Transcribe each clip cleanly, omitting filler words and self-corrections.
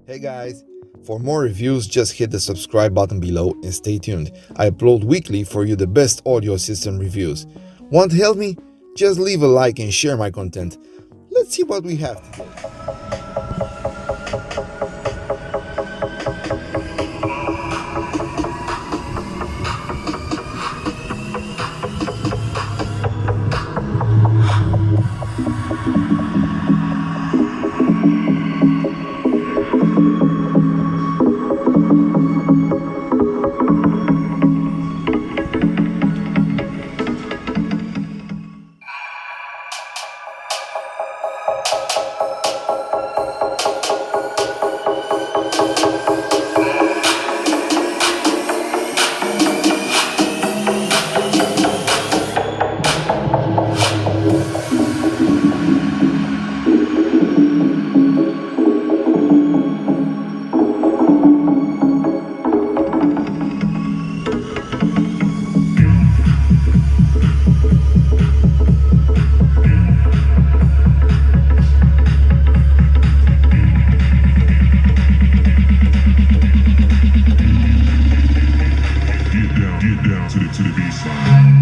Hey guys, for more reviews just hit the subscribe button below and stay tuned. I upload weekly for you the best audio system reviews. Want to help me? Just leave a like and share my content. Let's see what we have today. Get down to the beat side.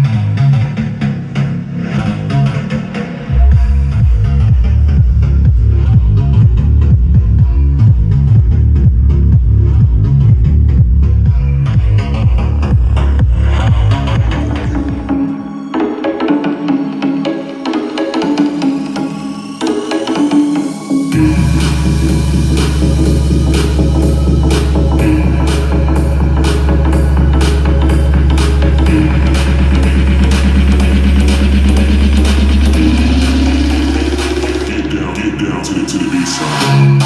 Get down to the beat side.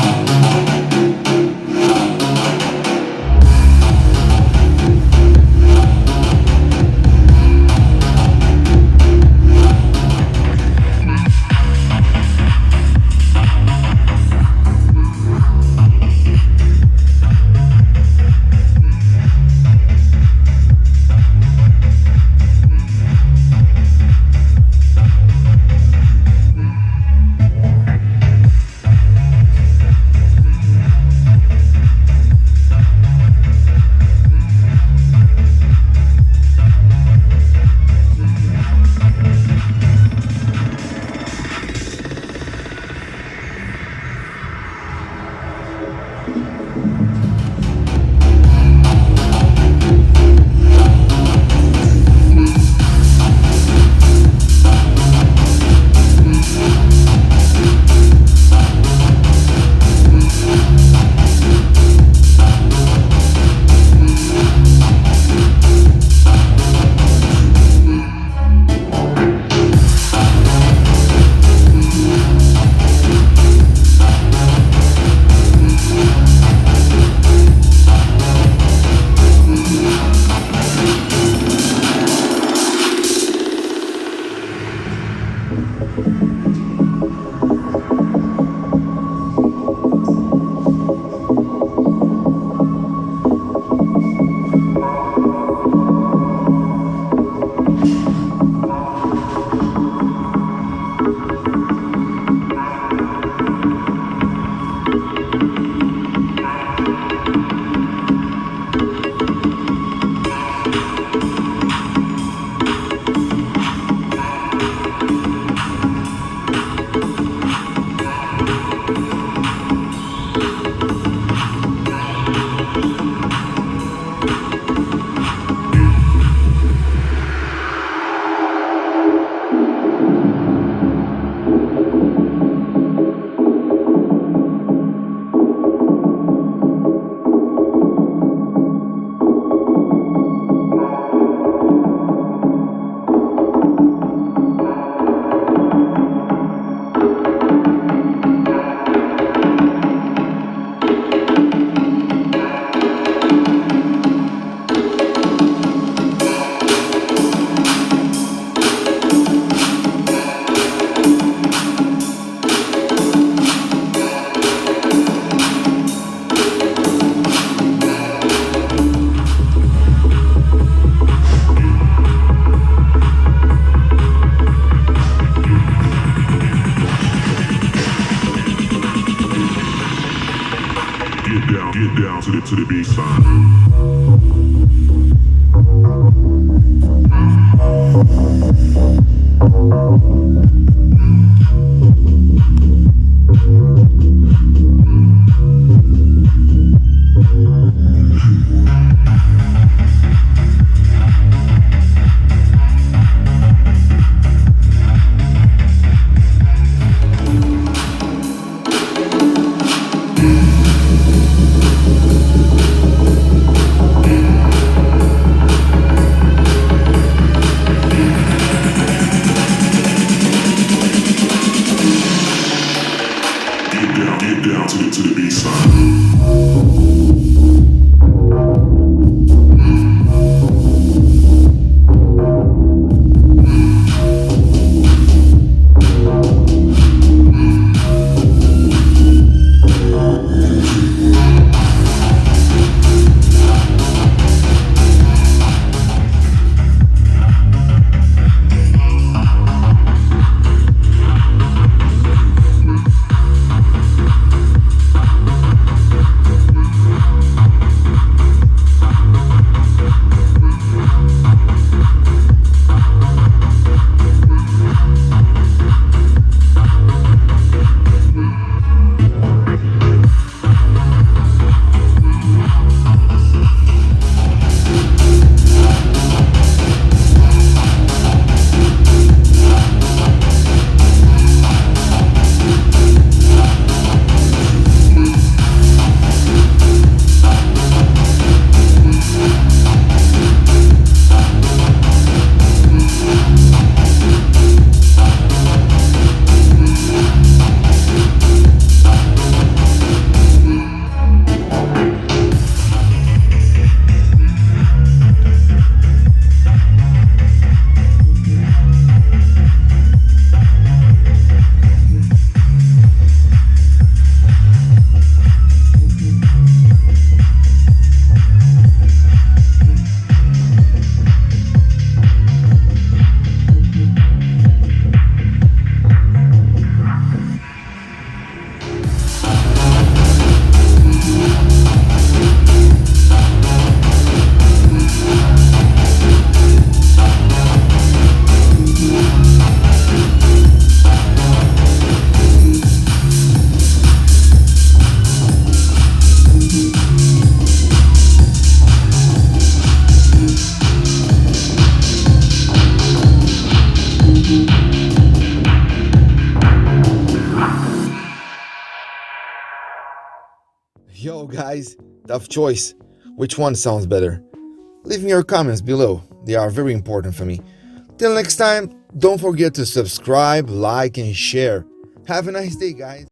get down to the bass line. Get down to the bass line. Yo guys, tough choice. Which one sounds better? Leave me your comments below, they are very important for me. Till next time, don't forget to subscribe, like and share. Have a nice day guys.